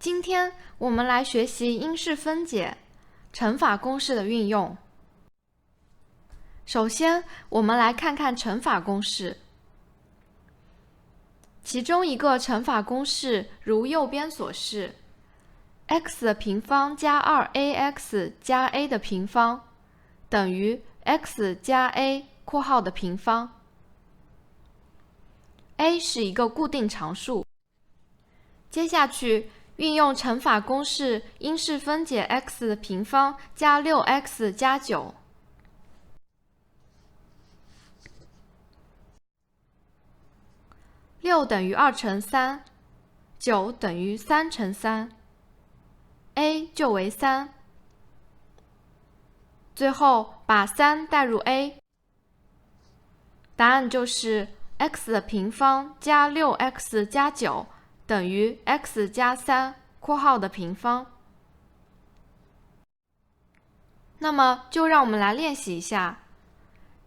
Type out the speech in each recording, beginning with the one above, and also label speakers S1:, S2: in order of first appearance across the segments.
S1: 今天我们来学习因式分解、乘法公式的运用。首先，我们来看看乘法公式。其中一个乘法公式如右边所示 ，x 的平方加 2ax 加 a 的平方等于 x 加 a (括号的平方 a 是一个固定常数。接下去运用乘法公式因式分解 x 的平方加 6x 加9。6等于2乘3， 9等于3乘3， a 就为3。最后把3代入 a， 答案就是 x 的平方加 6x 加9等于 x 加3（括号的平方）。那么就让我们来练习一下。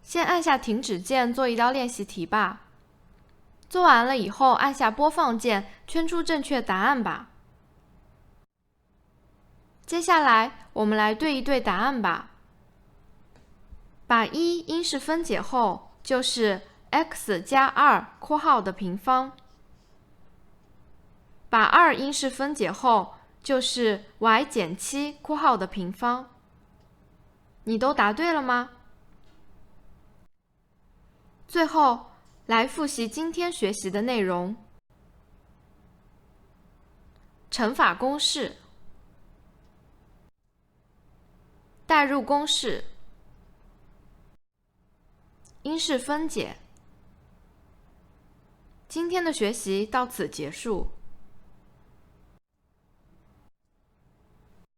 S1: 先按下停止键做一道练习题吧。做完了以后，按下播放键，圈出正确答案吧。接下来，我们来对一对答案吧。把1因式分解后，就是 x 加2（括号的平方）。把2因式分解后，就是 y 减7（括号的平方）。你都答对了吗？最后，来复习今天学习的内容。乘法公式，代入公式，因式分解。今天的学习到此结束。